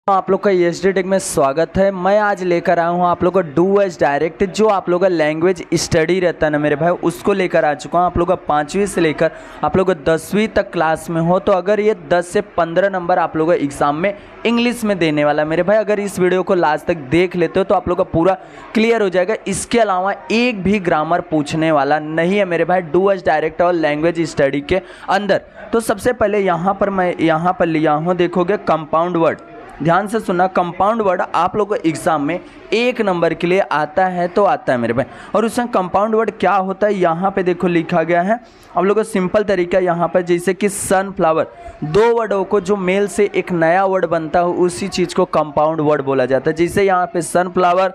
आप लोग का एसडी टेक में स्वागत है। मैं आज लेकर आया हूँ आप लोग का डू एज डायरेक्ट, जो आप लोग का लैंग्वेज स्टडी रहता है ना मेरे भाई, उसको लेकर आ चुका हूँ। आप लोग का 5वीं से लेकर आप लोग का 10वीं तक क्लास में हो, तो अगर ये 10 से 15 नंबर आप लोग का एग्जाम में इंग्लिश में देने वाला मेरे भाई, अगर इस वीडियो को लास्ट तक देख लेते हो तो आप लोग का पूरा क्लियर हो जाएगा। इसके अलावा एक भी ग्रामर पूछने वाला नहीं है मेरे भाई डू एज डायरेक्ट और लैंग्वेज स्टडी के अंदर। तो सबसे पहले यहाँ पर मैं लिया हूँ, देखोगे कंपाउंड वर्ड, ध्यान से सुनना। कंपाउंड वर्ड आप लोगों को एग्जाम में 1 नंबर के लिए आता है तो आता है मेरे भाई। और उसमें कंपाउंड वर्ड क्या होता है यहाँ पे देखो लिखा गया है आप लोगों को सिंपल तरीका यहाँ पर, जैसे कि सनफ्लावर, 2 वर्डों को जो मेल से एक नया वर्ड बनता है उसी चीज़ को कंपाउंड वर्ड बोला जाता है। जैसे यहाँ पे सनफ्लावर,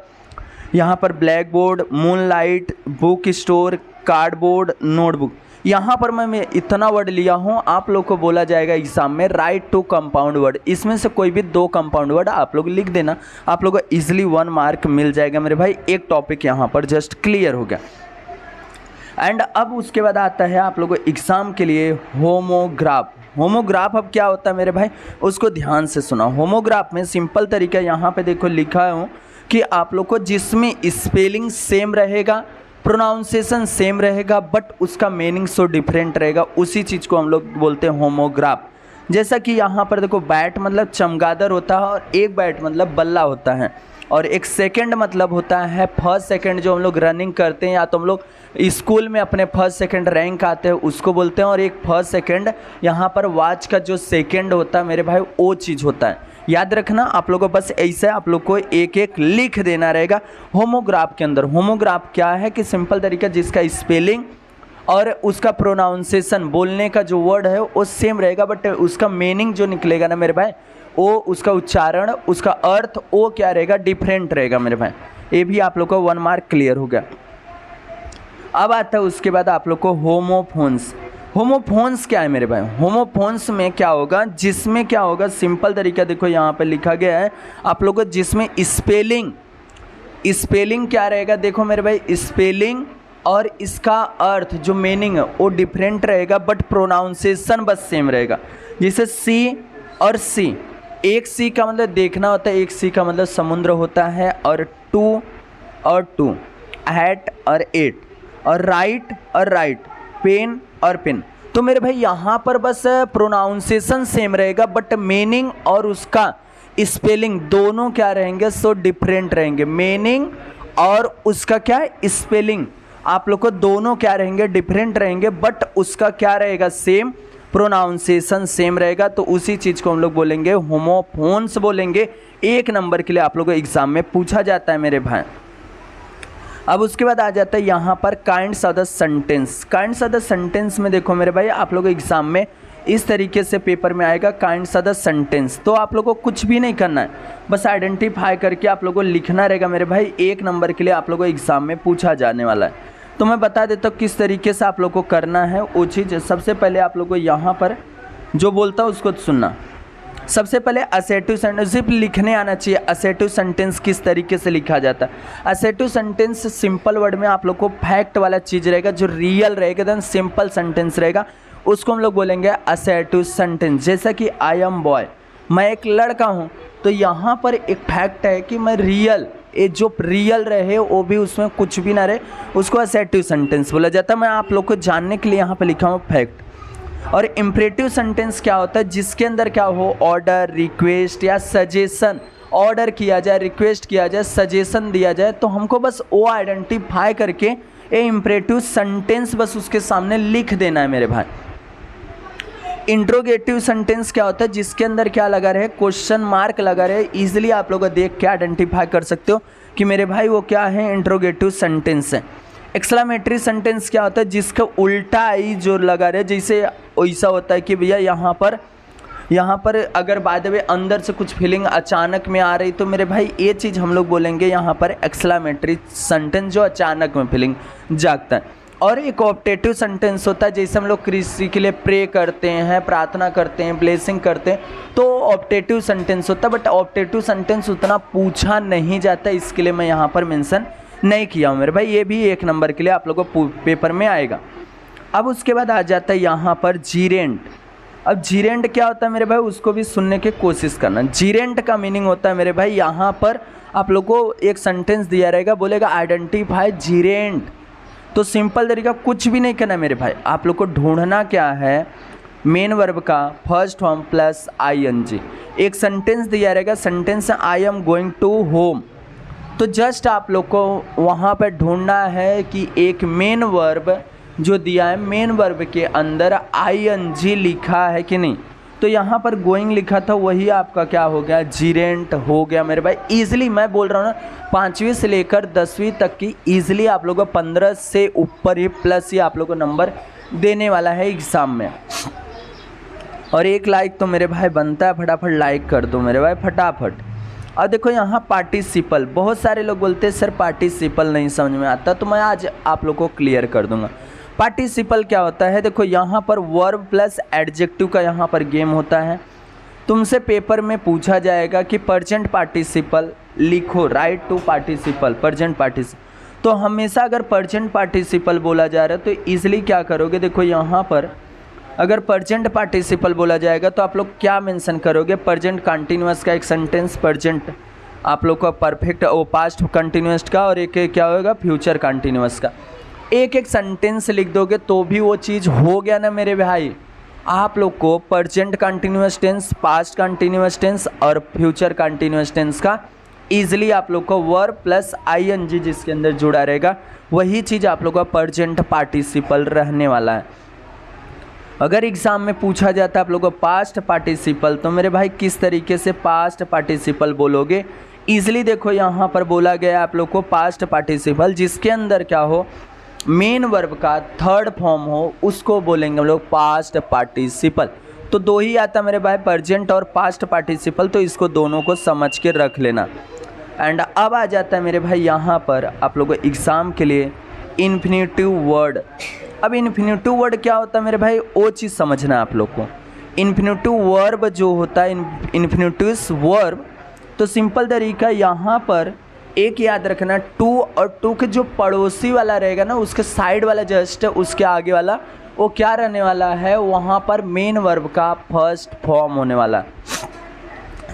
यहाँ पर black board, moonlight, book store, cardboard, notebook. यहाँ पर मैं इतना वर्ड लिया हूँ, आप लोग को बोला जाएगा एग्जाम में राइट टू कंपाउंड वर्ड। इसमें से कोई भी 2 कंपाउंड वर्ड आप लोग लिख देना, आप लोग को इजीली 1 मार्क मिल जाएगा मेरे भाई। एक टॉपिक यहाँ पर जस्ट क्लियर हो गया। एंड अब उसके बाद आता है आप लोग को एग्जाम के लिए होमोग्राफ। होमोग्राफ अब क्या होता है मेरे भाई, उसको ध्यान से सुना। होमोग्राफ में सिंपल तरीका यहाँ पे देखो लिखा हूँ कि आप लोग को जिसमें स्पेलिंग सेम रहेगा, प्रोनाउंसिएशन सेम रहेगा, बट उसका मीनिंग सो डिफरेंट रहेगा, उसी चीज़ को हम लोग बोलते हैं होमोग्राफ। जैसा कि यहाँ पर देखो बैट मतलब चमगादड़ होता है, और एक बैट मतलब बल्ला होता है, और एक सेकंड मतलब होता है फर्स्ट सेकंड, जो हम लोग रनिंग करते हैं या तो हम लोग स्कूल में अपने फर्स्ट सेकंड रैंक आते हैं उसको बोलते हैं। और एक फर्स्ट सेकंड यहाँ पर वॉच का जो सेकंड होता है मेरे भाई, वो चीज़ होता है। याद रखना आप लोगों को, बस ऐसा आप लोग को एक एक लिख देना रहेगा होमोग्राफ के अंदर। होमोग्राफ क्या है कि सिंपल तरीका, जिसका स्पेलिंग और उसका प्रोनाउंसिएशन, बोलने का जो वर्ड है वो सेम रहेगा, बट उसका मीनिंग जो निकलेगा ना मेरे भाई, वो उसका उच्चारण, उसका अर्थ वो क्या रहेगा, डिफरेंट रहेगा मेरे भाई। ये भी आप लोग को 1 मार्क क्लियर हो गया। अब आता है उसके बाद आप लोग को होमोफोन्स। होमोफोन्स क्या है मेरे भाई, होमोफोन्स में क्या होगा, जिसमें क्या होगा, सिंपल तरीका देखो यहाँ पे लिखा गया है आप लोग को, जिसमें स्पेलिंग क्या रहेगा, देखो मेरे भाई, स्पेलिंग और इसका अर्थ जो मीनिंग है वो डिफरेंट रहेगा, बट प्रोनाउंसिएशन बस सेम रहेगा। जैसे सी और सी, एक सी का मतलब देखना होता है, एक सी का मतलब समुद्र होता है, और टू और टू, हैट और एट, और राइट और राइट, पेन और पेन। तो मेरे भाई यहाँ पर बस प्रोनाउंसिएशन सेम रहेगा, बट मीनिंग और उसका स्पेलिंग दोनों क्या रहेंगे, सो डिफरेंट रहेंगे। मीनिंग और उसका क्या स्पेलिंग आप लोग को दोनों क्या रहेंगे, डिफरेंट रहेंगे, बट उसका क्या रहेगा, सेम, प्रोनाउंसिएशन सेम रहेगा। तो उसी चीज़ को हम लोग बोलेंगे होमोफोन्स बोलेंगे। 1 नंबर के लिए आप लोगों को एग्जाम में पूछा जाता है मेरे भाई। अब उसके बाद आ जाता है यहाँ पर kinds of the sentence. Kinds of the sentence में देखो मेरे भाई, आप लोगों को एग्जाम में इस तरीके से पेपर में आएगा काइंड्स ऑफ द सेंटेंस। तो आप लोगों को कुछ भी नहीं करना है, बस आइडेंटिफाई करके आप लोगों को लिखना रहेगा मेरे भाई। 1 नंबर के लिए आप लोगों को एग्जाम में पूछा जाने वाला है। तो मैं बता देता हूँ किस तरीके से आप लोग को करना है वो चीज़। सबसे पहले आप लोग को यहाँ पर जो बोलता है उसको सुनना। सबसे पहले असेटिव सेंटेंस सिर्फ लिखने आना चाहिए। असेटिव सेंटेंस किस तरीके से लिखा जाता है, असेटिव सेंटेंस सिंपल वर्ड में आप लोग को फैक्ट वाला चीज़ रहेगा, जो रियल रहेगा, एकदम सिंपल सेंटेंस रहेगा, उसको हम लोग बोलेंगे असेटिव सेंटेंस। जैसा कि आई एम बॉय, मैं एक लड़का हूँ, तो यहाँ पर एक फैक्ट है कि मैं रियल, ये जो रियल रहे वो भी उसमें कुछ भी ना रहे, उसको असेटिव सेंटेंस बोला जाता है। मैं आप लोग को जानने के लिए यहाँ पे लिखा हूँ फैक्ट। और इम्परेटिव सेंटेंस क्या होता है, जिसके अंदर क्या हो, ऑर्डर, रिक्वेस्ट या सजेशन, ऑर्डर किया जाए, रिक्वेस्ट किया जाए, सजेशन दिया जाए, तो हमको बस वो आइडेंटिफाई करके ये इम्परेटिव सेंटेंस बस उसके सामने लिख देना है मेरे भाई। इंट्रोगेटिव सेंटेंस क्या होता है, जिसके अंदर क्या लगा रहे, क्वेश्चन मार्क लगा रहे, इजीली आप लोग देख के आइडेंटिफाई कर सकते हो कि मेरे भाई वो क्या है, इंट्रोगेटिव सेंटेंस है। एक्सक्लेमेटरी सेंटेंस क्या होता है, जिसका उल्टा आई जो लगा रहे, जैसे ऐसा होता है कि भैया यहाँ पर अगर बाय द वे अंदर से कुछ फीलिंग अचानक में आ रही, तो मेरे भाई ये चीज़ हम लोग बोलेंगे यहाँ पर एक्सक्लेमेटरी सेंटेंस, जो अचानक में फीलिंग जागता है। और एक ऑप्टेटिव सेंटेंस होता है, जैसे हम लोग किसी के लिए प्रे करते हैं, प्रार्थना करते हैं, ब्लेसिंग करते हैं, तो ऑप्टेटिव सेंटेंस होता है, बट ऑप्टेटिव सेंटेंस उतना पूछा नहीं जाता, इसके लिए मैं यहाँ पर मेंशन नहीं किया हूँ मेरे भाई। ये भी 1 नंबर के लिए आप लोगों को पेपर में आएगा। अब उसके बाद आ जाता है यहाँ पर जीरेंट। अब जीरेंट क्या होता है मेरे भाई, उसको भी सुनने की कोशिश करना। जीरेंट का मीनिंग होता है मेरे भाई, यहाँ पर आप लोग को एक सेंटेंस दिया रहेगा, बोलेगा आइडेंटिफाई जीरेंट। तो सिंपल तरीका कुछ भी नहीं करना मेरे भाई, आप लोग को ढूंढना क्या है, मेन वर्ब का फर्स्ट फॉर्म प्लस आईएनजी। एक सेंटेंस दिया रहेगा, sentence I am going to home, तो जस्ट आप लोग को वहाँ पर ढूंढना है कि एक मेन वर्ब जो दिया है, मेन वर्ब के अंदर आईएनजी लिखा है कि नहीं। तो यहाँ पर गोइंग लिखा था, वही आपका क्या हो गया, जीरेंट हो गया मेरे भाई। ईजिली मैं बोल रहा हूँ ना, 5वीं से लेकर 10वीं तक की ईजिली आप लोगों को 15 से ऊपर ही प्लस ही आप लोग को नंबर देने वाला है एग्ज़ाम में। और एक लाइक तो मेरे भाई बनता है, फटाफट लाइक कर दो मेरे भाई फटाफट। अब देखो यहाँ पार्टिसिपल, बहुत सारे लोग बोलते हैं सर पार्टिसिपल नहीं समझ में आता, तो मैं आज आप लोग को क्लियर कर दूंगा। पार्टिसिपल क्या होता है, देखो यहाँ पर वर्ब प्लस एडजेक्टिव का यहाँ पर गेम होता है। तुमसे पेपर में पूछा जाएगा कि प्रेजेंट पार्टिसिपल लिखो, write to participle, present participle. तो हमेशा अगर प्रेजेंट पार्टिसिपल बोला जा रहा है तो ईजिली क्या करोगे, देखो यहाँ पर अगर प्रेजेंट पार्टिसिपल बोला जाएगा तो आप लोग क्या मेंशन करोगे, प्रेजेंट कंटिन्यूअस का एक सेंटेंस, प्रेजेंट आप लोग का परफेक्ट वो पास्ट कंटिन्यूअस का, और एक क्या होगा फ्यूचर कंटिन्यूअस का। एक एक सेंटेंस लिख दोगे तो भी वो चीज़ हो गया ना मेरे भाई। आप लोग को present continuous tense, past continuous tense और फ्यूचर कंटिन्यूअस टेंस का ईजिली आप लोग को वर्ब प्लस आईएनजी जिसके अंदर जुड़ा रहेगा, वही चीज़ आप लोग का प्रेजेंट पार्टिसिपल रहने वाला है। अगर एग्ज़ाम में पूछा जाता है आप लोग को पास्ट पार्टिसिपल, तो मेरे भाई किस तरीके से पास्ट पार्टिसिपल बोलोगे। ईजिली देखो यहाँ पर बोला गया आप लोग को पास्ट पार्टिसिपल जिसके अंदर क्या हो, मेन वर्ब का थर्ड फॉर्म हो, उसको बोलेंगे हम लोग पास्ट पार्टिसिपल। तो दो ही आता मेरे भाई, प्रेजेंट और पास्ट पार्टिसिपल, तो इसको दोनों को समझ के रख लेना। एंड अब आ जाता है मेरे भाई यहाँ पर आप लोगों को एग्ज़ाम के लिए इन्फिनेटिव वर्ड। अब इन्फिनेटिव वर्ड क्या होता है मेरे भाई, वो चीज़ समझना है आप लोग को। इन्फिनेटिव वर्ब जो होता है, इन्फिनेटिव वर्ब, तो सिंपल तरीका यहाँ पर एक याद रखना, टू और टू के जो पड़ोसी वाला रहेगा ना, उसके साइड वाला जस्ट उसके आगे वाला वो क्या रहने वाला है, वहाँ पर मेन वर्ब का फर्स्ट फॉर्म होने वाला।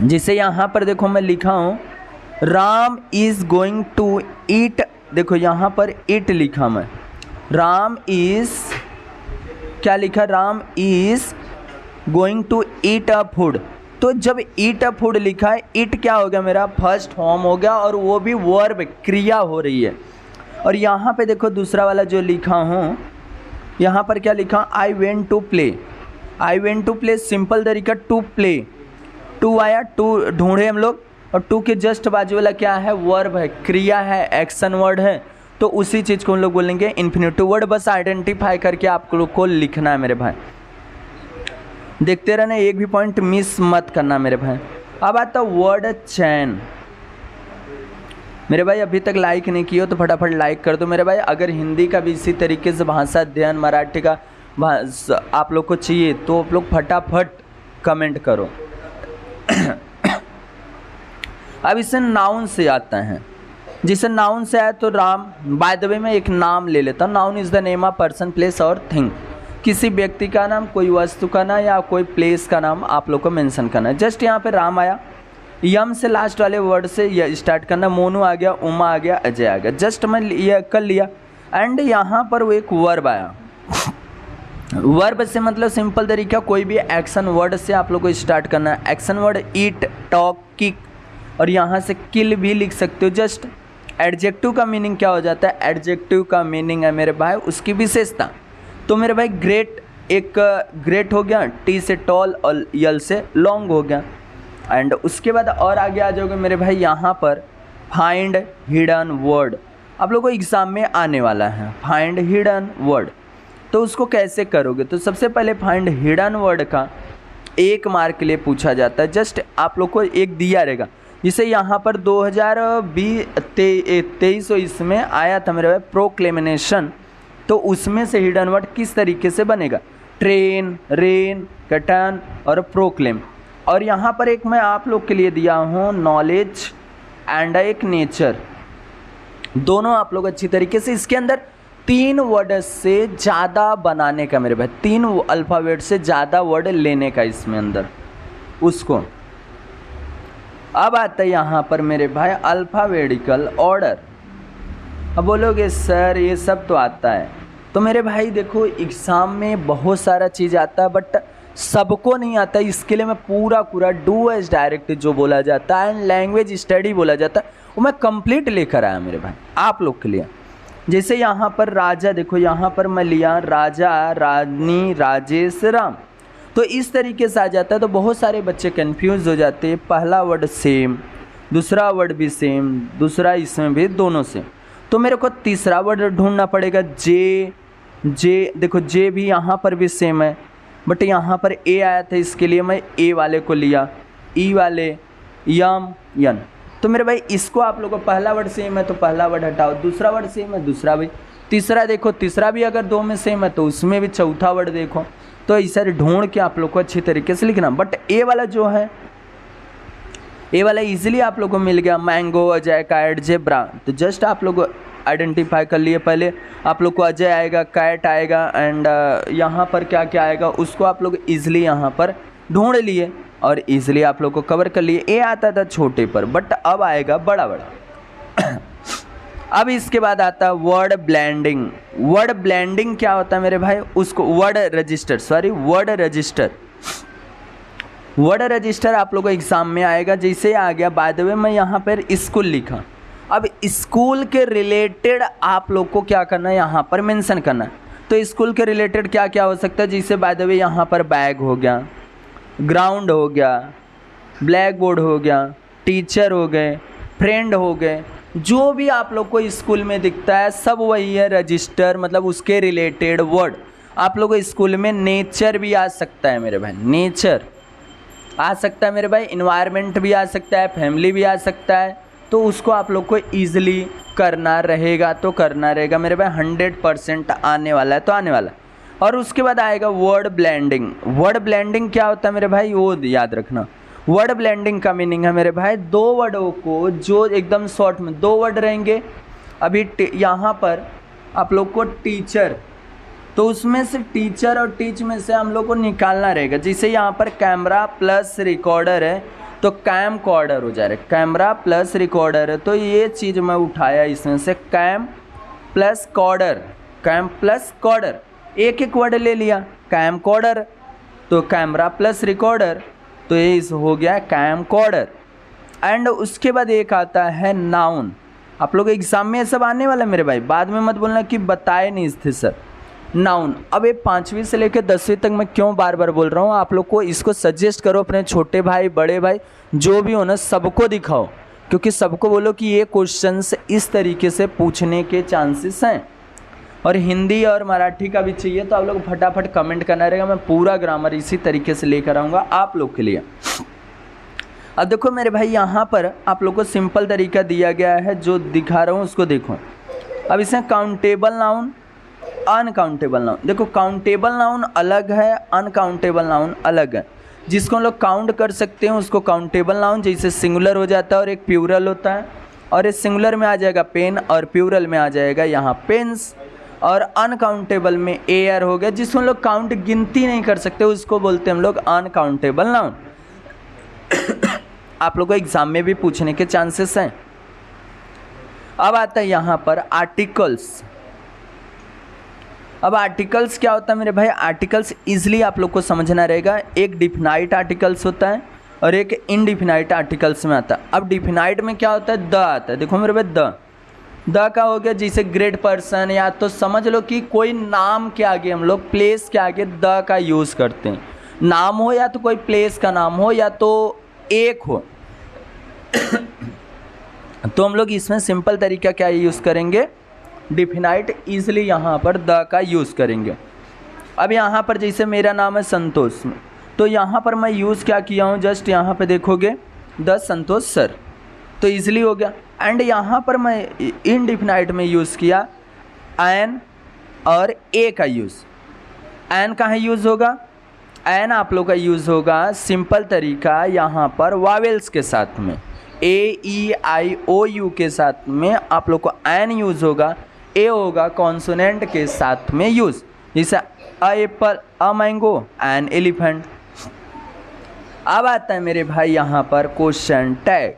जिसे यहाँ पर देखो मैं लिखा हूँ, Ram is going to eat, देखो यहाँ पर ईट लिखा मैं, राम इज़ क्या लिखा, Ram is going to eat a food. तो जब ईट अ फूड लिखा है, ईट क्या हो गया मेरा फर्स्ट फॉर्म हो गया, और वो भी वर्ब क्रिया हो रही है। और यहाँ पे देखो दूसरा वाला जो लिखा हूँ, यहाँ पर क्या लिखा, I went to play, I went to play, simple तरीका टू प्ले, टू आया, टू ढूंढे हम लोग, और टू के जस्ट बाजू वाला क्या है, वर्ब है, क्रिया है, एक्शन वर्ड है। तो उसी चीज़ को हम लोग बोलेंगे इन्फिनेटिव वर्ड। बस आइडेंटिफाई करके आप लोग को लिखना है मेरे भाई, देखते रहना, एक भी पॉइंट मिस मत करना मेरे भाई। अब आता वर्ड चैन। मेरे भाई अभी तक लाइक नहीं किया तो फटाफट लाइक कर दो मेरे भाई। अगर हिंदी का भी इसी तरीके से भाषा अध्ययन, मराठी का आप लोग को चाहिए तो आप लोग फटाफट कमेंट करो। अब इसे नाउन से आता है, जिसे नाउन से आया तो राम, बाय द वे मैं एक नाम ले लेता हूँ। Noun is the name of person, place और थिंग। किसी व्यक्ति का नाम, कोई वस्तु का नाम या कोई प्लेस का नाम आप लोग को मेंशन करना है। जस्ट यहाँ पे राम आया, यम से लास्ट वाले वर्ड से यह स्टार्ट करना, मोनू आ गया, उमा आ गया, अजय आ गया, जस्ट मैं ये कर लिया। एंड यहाँ पर वो एक वर्ब आया, वर्ब से मतलब सिंपल तरीका कोई भी एक्शन वर्ड से आप लोग को स्टार्ट करना है। एक्शन वर्ड ईट, टॉक, किक, और यहाँ से किल भी लिख सकते हो। जस्ट एडजेक्टिव का मीनिंग क्या हो जाता है, एडजेक्टिव का मीनिंग है मेरे भाई उसकी विशेषता। तो मेरे भाई ग्रेट, एक ग्रेट हो गया, टी से टॉल और यल से लॉन्ग हो गया। एंड उसके बाद और आगे आ जाओगे मेरे भाई, यहाँ पर फाइंड हिडन वर्ड आप लोगों को एग्ज़ाम में आने वाला है। फाइंड हिडन वर्ड, तो उसको कैसे करोगे, तो सबसे पहले फाइंड हिडन वर्ड का 1 मार्क के लिए पूछा जाता है। जस्ट आप लोग को एक दिया रहेगा, जिसे यहाँ पर 2023 इसमें आया था मेरे भाई प्रोक्लेमिनेशन। तो उसमें से हिडन वर्ड किस तरीके से बनेगा, ट्रेन, रेन, कटन और प्रोक्लेम। और यहाँ पर एक मैं आप लोग के लिए दिया हूँ नॉलेज एंड एक नेचर, दोनों आप लोग अच्छी तरीके से इसके अंदर 3 वर्ड से ज़्यादा बनाने का मेरे भाई, 3 अल्फ़ाबेट से ज़्यादा वर्ड लेने का इसमें अंदर उसको। अब आता है यहाँ पर मेरे भाई अल्फ़ाबेटिकल ऑर्डर। अब बोलोगे सर ये सब तो आता है, तो मेरे भाई देखो एग्ज़ाम में बहुत सारा चीज़ आता है बट सबको नहीं आता। इसके लिए मैं पूरा डू एज डायरेक्ट जो बोला जाता है एंड लैंग्वेज स्टडी बोला जाता है वो मैं कंप्लीट लेकर आया मेरे भाई आप लोग के लिए। जैसे यहाँ पर राजा, देखो यहाँ पर मैं लिया राजा, रानी, राजेश, राम, तो इस तरीके से आ जाता है। तो बहुत सारे बच्चे कंफ्यूज हो जाते हैं, पहला वर्ड सेम, दूसरा वर्ड भी सेम, दूसरा इसमें भी दोनों सेम, तो मेरे को तीसरा वर्ड ढूंढना पड़ेगा। जे, देखो जे भी यहाँ पर भी सेम है बट यहाँ पर ए आया था, इसके लिए मैं ए वाले को लिया, ई वाले, यम, यन। तो मेरे भाई इसको आप लोगों को पहला वर्ड सेम है तो पहला वर्ड हटाओ, दूसरा वर्ड सेम है दूसरा भी, तीसरा देखो तीसरा भी अगर 2 में सेम है तो उसमें भी चौथा वर्ड देखो। तो ऐसे ढूंढ के आप लोग को अच्छी तरीके से लिखना। बट ए वाला जो है, ए वाला इजीली आप लोग को मिल गया, मैंगो, अजय, कैट, जेब्रा। तो जस्ट आप लोग आइडेंटिफाई कर लिए, पहले आप लोग को अजय आएगा, कैट आएगा एंड यहाँ पर क्या क्या आएगा उसको आप लोग ईजिली यहाँ पर ढूंढ लिए और ईजिली आप लोग को कवर कर लिए। ए आता था छोटे पर बट अब आएगा बड़ा बड़ा। अब इसके बाद आता है वर्ड ब्लेंडिंग। वर्ड ब्लेंडिंग क्या होता है मेरे भाई, उसको वर्ड रजिस्टर वर्ड रजिस्टर आप लोगों को एग्जाम में आएगा। जैसे आ गया, बाय द वे मैं यहाँ पर स्कूल लिखा, अब स्कूल के रिलेटेड आप लोग को क्या करना है यहाँ पर मेंशन करना है। तो स्कूल के रिलेटेड क्या क्या हो सकता है, जैसे बाय द वे यहाँ पर बैग हो गया, ग्राउंड हो गया, ब्लैक बोर्ड हो गया, टीचर हो गए, फ्रेंड हो गए, जो भी आप लोग को स्कूल में दिखता है सब वही है रजिस्टर, मतलब उसके रिलेटेड वर्ड। आप लोग को स्कूल में नेचर भी आ सकता है मेरे भाई, नेचर आ सकता है मेरे भाई, इन्वायरमेंट भी आ सकता है, फैमिली भी आ सकता है। तो उसको आप लोग को ईजिली करना रहेगा तो करना रहेगा मेरे भाई, 100% आने वाला है तो आने वाला है। और उसके बाद आएगा वर्ड ब्लेंडिंग। वर्ड ब्लेंडिंग क्या होता है मेरे भाई, वो याद रखना। वर्ड ब्लेंडिंग का मीनिंग है मेरे भाई 2 वर्डों को, जो एकदम शॉर्ट में 2 वर्ड रहेंगे। अभी यहाँ पर आप लोग को टीचर, तो उसमें से टीचर और टीच में से हम लोग को निकालना रहेगा। जैसे यहाँ पर कैमरा प्लस रिकॉर्डर है तो कैम कॉर्डर हो जा रहा है, कैमरा प्लस रिकॉर्डर है तो ये चीज़ मैं उठाया इसमें से, कैम प्लस कॉर्डर, कैम प्लस कॉर्डर, एक एक वर्ड ले लिया, कैम कॉर्डर तो कैमरा प्लस रिकॉर्डर, तो ये हो गया कैम कॉर्डर। एंड उसके बाद एक आता है नाउन। आप लोग एग्जाम में ये सब आने वाला है मेरे भाई, बाद में मत बोलना कि बताए नहीं थे सर। नाउन, अब ये 5वीं से लेकर 10वीं तक मैं क्यों बार बार बोल रहा हूँ, आप लोग को इसको सजेस्ट करो अपने छोटे भाई बड़े भाई जो भी हो ना, सबको दिखाओ, क्योंकि सबको बोलो कि ये क्वेश्चंस इस तरीके से पूछने के चांसेस हैं। और हिंदी और मराठी का भी चाहिए तो आप लोग फटाफट कमेंट करना रहेगा, मैं पूरा ग्रामर इसी तरीके से लेकर आऊँगा आप लोग के लिए। अब देखो मेरे भाई यहाँ पर आप लोग को सिंपल तरीका दिया गया है, जो दिखा रहा हूँ उसको देखो। अब इसमें काउंटेबल नाउन, अनकाउंटेबल नाउन। देखो काउंटेबल नाउन अलग है, अनकाउंटेबल नाउन अलग है। जिसको हम लोग काउंट कर सकते हैं उसको काउंटेबल नाउन, जैसे सिंगुलर हो जाता है और एक प्लूरल होता है, और इस सिंगुलर में आ जाएगा पेन और प्लूरल में आ जाएगा यहाँ पेन्स। और अनकाउंटेबल में एयर हो गया, जिसको हम लोग काउंट गिनती नहीं कर सकते उसको बोलते हैं हम लोग अनकाउंटेबल नाउन। आप लोग को एग्जाम में भी पूछने के चांसेस हैं। अब आता है यहाँ पर आर्टिकल्स। अब आर्टिकल्स क्या होता है मेरे भाई, आर्टिकल्स इजीली आप लोग को समझना रहेगा। एक डिफिनाइट आर्टिकल्स होता है और एक इनडिफिनाइट आर्टिकल्स में आता है। अब डिफिनाइट में क्या होता है, द आता है। देखो मेरे भाई द का हो गया, जैसे ग्रेट पर्सन, या तो समझ लो कि कोई नाम के आगे हम लोग प्लेस के आगे द का यूज़ करते हैं। नाम हो या तो कोई प्लेस का नाम हो या तो एक हो तो हम लोग इसमें सिंपल तरीका क्या यूज़ करेंगे, डिफिनाइट ईजिली यहाँ पर द का यूज़ करेंगे। अब यहाँ पर जैसे मेरा नाम है संतोष, तो यहाँ पर मैं यूज़ क्या किया हूँ, जस्ट यहाँ पे देखोगे द संतोष सर, तो ईजिली हो गया। एंड यहाँ पर मैं इनडिफिनाइट में यूज़ किया एन और ए का यूज़। एन कहाँ यूज़ होगा, एन आप लोग का यूज़ होगा सिंपल तरीका यहाँ पर वावेल्स के साथ में, ए ई आई ओ यू के साथ में आप लोग को एन यूज़ होगा। ए होगा कॉन्सोनेंट के साथ में यूज, जैसे a apple, a mango, an elephant. अब आता है मेरे भाई यहाँ पर क्वेश्चन टैग।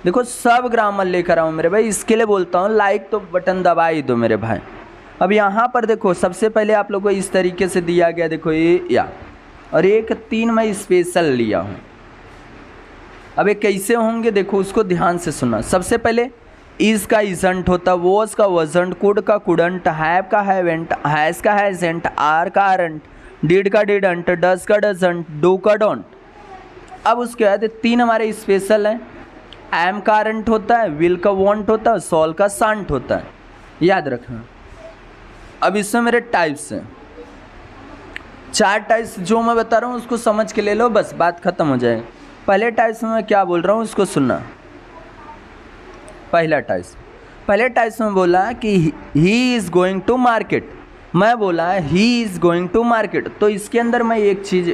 देखो सब ग्रामर लेकर आऊँ मेरे भाई, इसके लिए बोलता हूँ लाइक तो बटन दबा ही दो मेरे भाई। अब यहाँ पर देखो सबसे पहले आप लोगों को इस तरीके से दिया गया, देखो ये या, और एक 3 मैं स्पेशल लिया हूँ। अब ये कैसे होंगे देखो, उसको ध्यान से सुनना। सबसे पहले इज का इजंट होता, वॉज का वजंट, कुड का कुडंट, हैव का हैवेंट, हैज़ का हैजेंट, आर का आरंट, डिड का डिडंट, डज का डजंट, डू का डोंट। अब उसके बाद 3 हमारे स्पेशल हैं। एम का आरंट होता है, विल का वॉन्ट होता है, सॉल का सांट होता है, याद रखना। अब इसमें मेरे टाइप्स हैं 4 टाइप्स, जो मैं बता रहा हूँ उसको समझ के ले लो, बस बात खत्म हो जाएगी। पहले टाइप्स में मैं क्या बोल रहा हूँ उसको सुनना। पहले टाइप्स में बोला कि he is going to market, मैं बोला he is going to market, तो इसके अंदर मैं एक चीज़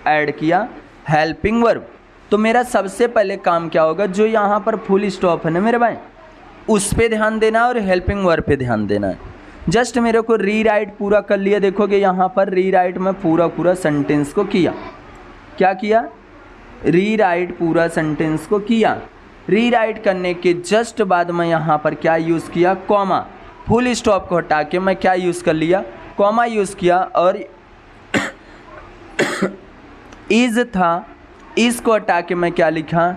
ऐड किया, हेल्पिंग वर्ब। तो मेरा सबसे पहले काम क्या होगा, जो यहाँ पर फुल स्टॉप है ना मेरे भाई, उस पे ध्यान देना और हेल्पिंग वर्ब पे ध्यान देना है। जस्ट मेरे को रीराइट पूरा कर लिया, देखोगे यहाँ पर रीराइट में पूरा सेंटेंस को किया। क्या किया? रीराइट पूरा सेंटेंस को किया। रीराइट करने के जस्ट बाद मैं यहाँ पर क्या यूज़ किया, कॉमा। फुल स्टॉप को हटा के मैं क्या यूज़ कर लिया, कॉमा यूज़ किया। और इज था, इसको हटा के मैं क्या लिखा,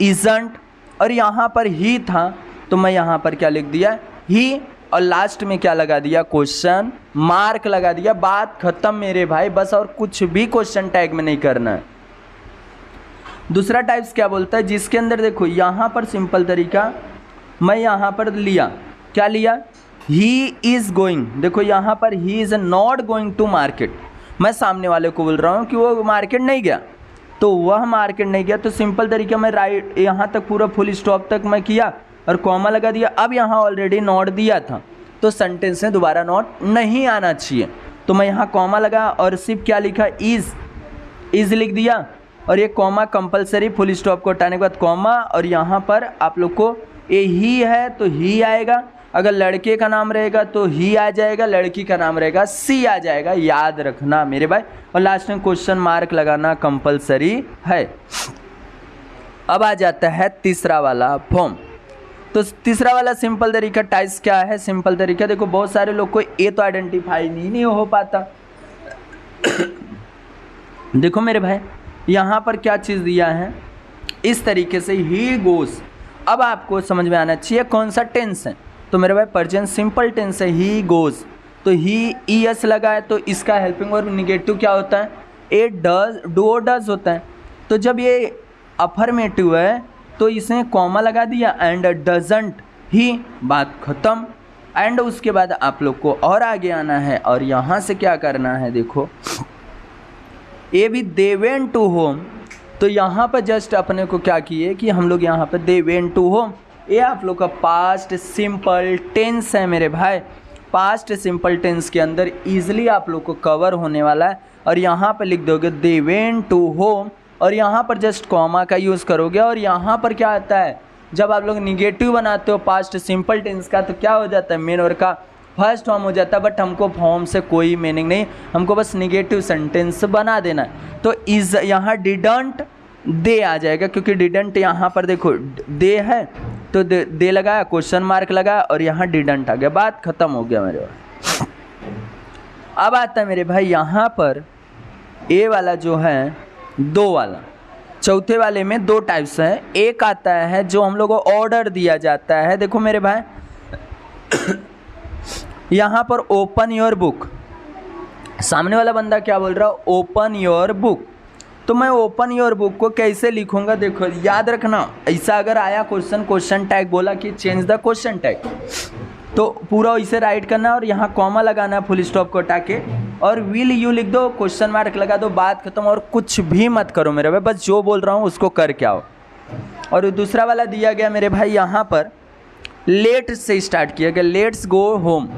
इजंट। और यहाँ पर ही था तो मैं यहाँ पर क्या लिख दिया, ही। और लास्ट में क्या लगा दिया, क्वेश्चन मार्क लगा दिया। बात खत्म मेरे भाई, बस और कुछ भी क्वेश्चन टैग में नहीं करना है। दूसरा टाइप्स क्या बोलता है, जिसके अंदर देखो यहाँ पर सिंपल तरीका मैं यहाँ पर लिया, क्या लिया, ही इज़ गोइंग। देखो यहाँ पर he is not going to market, मैं सामने वाले को बोल रहा हूँ कि वो मार्केट नहीं गया, तो वह मार्केट नहीं गया। तो सिंपल तरीका मैं राइट यहाँ तक पूरा फुल स्टॉप तक मैं किया और कॉमा लगा दिया। अब यहाँ ऑलरेडी नॉट दिया था तो सेंटेंस में दोबारा नॉट नहीं आना चाहिए, तो मैं यहाँ कॉमा लगा और सिर्फ क्या लिखा, इज़ लिख दिया। और ये कॉमा कंपलसरी, फुल स्टॉप को हटाने के बाद कॉमा। और यहाँ पर आप लोग को ये ही है तो ही आएगा, अगर लड़के का नाम रहेगा तो ही आ जाएगा, लड़की का नाम रहेगा सी आ जाएगा, याद रखना मेरे भाई। और लास्ट में क्वेश्चन मार्क लगाना कंपलसरी है। अब आ जाता है तीसरा वाला फॉर्म। तो तीसरा वाला सिंपल तरीका टाइप्स क्या है, सिंपल तरीका देखो, बहुत सारे लोग को ये तो आइडेंटिफाई नहीं हो पाता। देखो मेरे भाई यहाँ पर क्या चीज़ दिया है, इस तरीके से ही गोस। अब आपको समझ में आना चाहिए कौन सा टेंस है, तो मेरे भाई प्रेजेंट सिंपल टेंस है, ही गोस। तो ही ईएस लगा है तो इसका हेल्पिंग वर्ब निगेटिव क्या होता है, ए डज, डू डज होता है। तो जब ये अफर्मेटिव है तो इसने कॉमा लगा दिया, एंड डजंट ही, बात खत्म। एंड उसके बाद आप लोग को और आगे आना है और यहाँ से क्या करना है, देखो ये भी दे वेंट टू होम। तो यहाँ पर जस्ट अपने को क्या किए कि हम लोग यहाँ पर दे वेंट टू होम, ये आप लोग का पास्ट सिंपल टेंस है मेरे भाई। पास्ट सिंपल टेंस के अंदर इजीली आप लोग को कवर होने वाला है। और यहाँ पर लिख दोगे दे वेंट टू होम, और यहाँ पर जस्ट कॉमा का यूज़ करोगे। और यहाँ पर क्या आता है, जब आप लोग निगेटिव बनाते हो पास्ट सिंपल टेंस का, तो क्या हो जाता है, मेन वर्ब का फर्स्ट फॉर्म हो जाता है। बट हमको फॉर्म से कोई मीनिंग नहीं, हमको बस निगेटिव सेंटेंस बना देना है। तो इज़ यहाँ डिडंट दे आ जाएगा, क्योंकि डिडंट यहाँ पर देखो दे है तो दे लगाया, क्वेश्चन मार्क लगा और यहाँ डिडंट आ गया, बात खत्म हो गया मेरे भाई। अब आता है मेरे भाई यहाँ पर ए वाला जो है, 2 वाला। चौथे वाले में 2 टाइप्स हैं। एक आता है जो हम लोग को ऑर्डर दिया जाता है, देखो मेरे भाई यहाँ पर ओपन योर बुक, सामने वाला बंदा क्या बोल रहा है, ओपन योर बुक। तो मैं ओपन योर बुक को कैसे लिखूंगा, देखो याद रखना, ऐसा अगर आया क्वेश्चन टैग बोला कि चेंज द क्वेश्चन टैग, तो पूरा इसे राइट करना और यहाँ कॉमा लगाना है फुल स्टॉप को हटा के, और विल यू लिख दो, क्वेश्चन मार्क लगा दो, बात खत्म। और कुछ भी मत करो मेरे भाई, बस जो बोल रहा हूँ उसको करके आओ। और दूसरा वाला दिया गया मेरे भाई यहाँ पर लेट से स्टार्ट किया गया, लेट्स गो होम।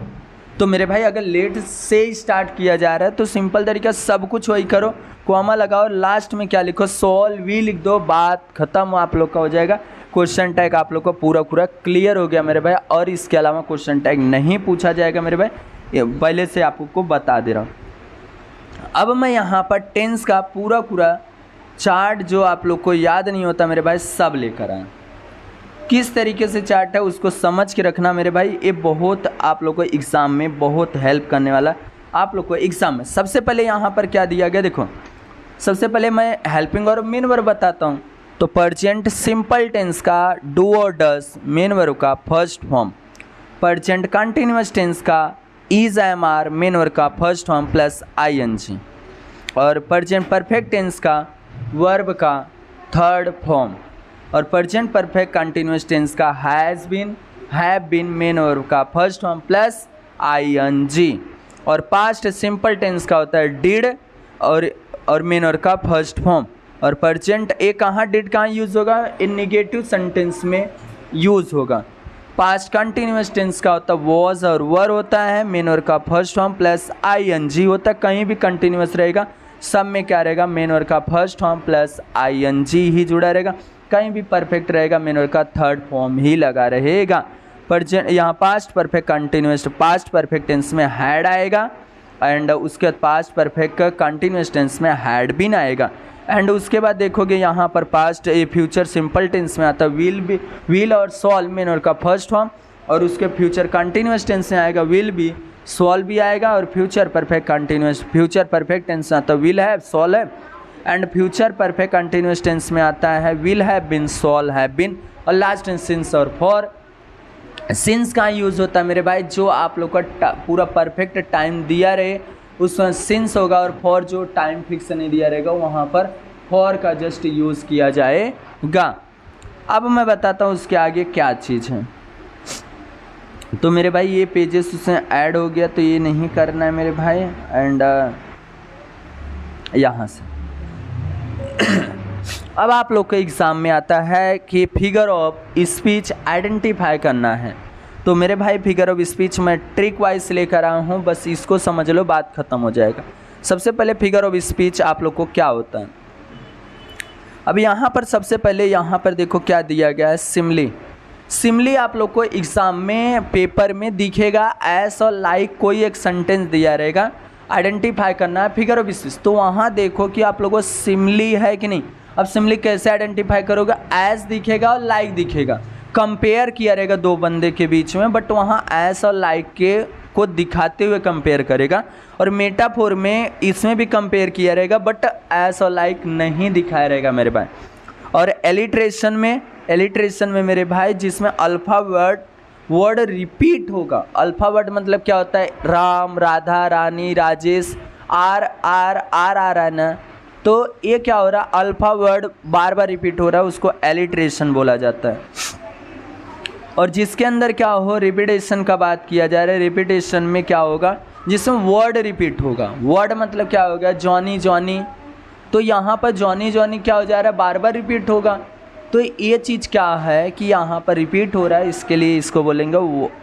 तो मेरे भाई अगर लेट से स्टार्ट किया जा रहा है तो सिंपल तरीका सब कुछ वही करो, कॉमा लगाओ, लास्ट में क्या लिखो, सॉल वी लिख दो, बात खत्म आप लोग का हो जाएगा। क्वेश्चन टैग आप लोग को पूरा पूरा क्लियर हो गया मेरे भाई। और इसके अलावा क्वेश्चन टैग नहीं पूछा जाएगा मेरे भाई, ये पहले से आपको बता दे रहा हूँ। अब मैं यहाँ पर टेंस का पूरा पूरा चार्ट जो आप लोग को याद नहीं होता मेरे भाई सब लेकर आया। किस तरीके से चार्ट है उसको समझ के रखना मेरे भाई, ये बहुत आप लोग को एग्ज़ाम में बहुत हेल्प करने वाला आप लोग को एग्ज़ाम में। सबसे पहले यहाँ पर क्या दिया गया देखो, सबसे पहले मैं हेल्पिंग और मेन वर्ब बताता हूँ। तो प्रेजेंट सिंपल टेंस का डू और डस मेन वर्ब का first form, present continuous tense का is am are main verb का फर्स्ट फॉर्म प्लस ING, और प्रेजेंट परफेक्ट टेंस का वर्ब का थर्ड फॉर्म, और प्रेजेंट परफेक्ट कंटिन्यूअस टेंस का has been have been main verb का first form plus ING, और past simple tense का होता है डिड और मेन वर्ब का फर्स्ट फॉर्म। और प्रेजेंट ए कहाँ डिड कहाँ यूज़ होगा, इन निगेटिव सेंटेंस में यूज़ होगा। पास्ट कंटिन्यूअस टेंस का होता है वॉज और वर होता है, मेन वर्ब का फर्स्ट फॉर्म प्लस ING होता है। कहीं भी कंटिन्यूअस रहेगा सब में क्या रहेगा, मेन वर्ब का फर्स्ट फॉर्म प्लस ING ही जुड़ा रहेगा। कहीं भी परफेक्ट रहेगा मेन वर्ब का थर्ड फॉर्म ही लगा रहेगा। प्रेजेंट यहाँ past perfect continuous past perfect tense में हैड आएगा, एंड उसके बाद पास्ट परफेक्ट कंटिन्यूअस टेंस में हैड बीन आएगा। एंड उसके बाद देखोगे यहाँ पर पास्ट फ्यूचर सिंपल टेंस में आता है विल और सॉल मेन वर्ब का फर्स्ट फॉर्म, और उसके फ्यूचर कंटिन्यूअस टेंस में आएगा विल बी सॉल भी आएगा, और future perfect continuous future perfect tense में आता है विल हैव सॉल है, and future perfect continuous tense में आता है will have been shall have been, और लास्ट में सिंस और फॉर। सिंस का यूज़ होता है मेरे भाई जो आप लोग का पूरा परफेक्ट टाइम दिया रहे उसमें सिंस होगा, और फॉर जो टाइम फिक्स नहीं दिया रहेगा वहाँ पर फॉर का जस्ट यूज़ किया जाएगा। अब मैं बताता हूँ उसके आगे क्या चीज़ है। तो मेरे भाई ये पेजेस उसमें ऐड हो गया तो ये नहीं करना है मेरे भाई, एंड यहाँ से अब आप लोग के एग्ज़ाम में आता है कि फिगर ऑफ स्पीच आइडेंटिफाई करना है। तो मेरे भाई फिगर ऑफ स्पीच मैं ट्रिक वाइज लेकर आया हूँ, बस इसको समझ लो बात ख़त्म हो जाएगा। सबसे पहले फिगर ऑफ स्पीच आप लोग को क्या होता है। अब यहाँ पर सबसे पहले यहाँ पर देखो क्या दिया गया है, सिमली। सिमली आप लोग को एग्ज़ाम में पेपर में दिखेगा एस और लाइक कोई एक सेंटेंस दिया रहेगा, आइडेंटिफाई करना है फिगर ऑफ स्पीच। तो वहाँ देखो कि आप लोगों को सिमली है कि नहीं। अब सिमली कैसे आइडेंटिफाई करोगे, एस दिखेगा और लाइक दिखेगा, कंपेयर किया रहेगा दो बंदे के बीच में, बट वहाँ एस और लाइक के को दिखाते हुए कंपेयर करेगा, और मेटाफोर में इसमें भी कंपेयर किया रहेगा बट एस और लाइक नहीं दिखाया रहेगा मेरे भाई। और एलिट्रेशन में मेरे भाई जिसमें अल्फ़ा वर्ड रिपीट होगा। अल्फ़ा वर्ड मतलब क्या होता है, राम राधा रानी राजेश आर आ रहा है ना, तो ये क्या हो रहा है, अल्फ़ा वर्ड बार बार रिपीट हो रहा है, उसको एलिट्रेशन बोला जाता है। और जिसके अंदर क्या हो, रिपीटेशन का बात किया जा रहा है, रिपीटेशन में क्या होगा, जिसमें वर्ड रिपीट होगा। वर्ड मतलब क्या होगा, जॉनी जॉनी, तो यहाँ पर जॉनी जॉनी क्या हो जा रहा है, बार बार रिपीट होगा। तो ये चीज़ क्या है कि यहाँ पर रिपीट हो रहा है, इसके लिए इसको बोलेंगे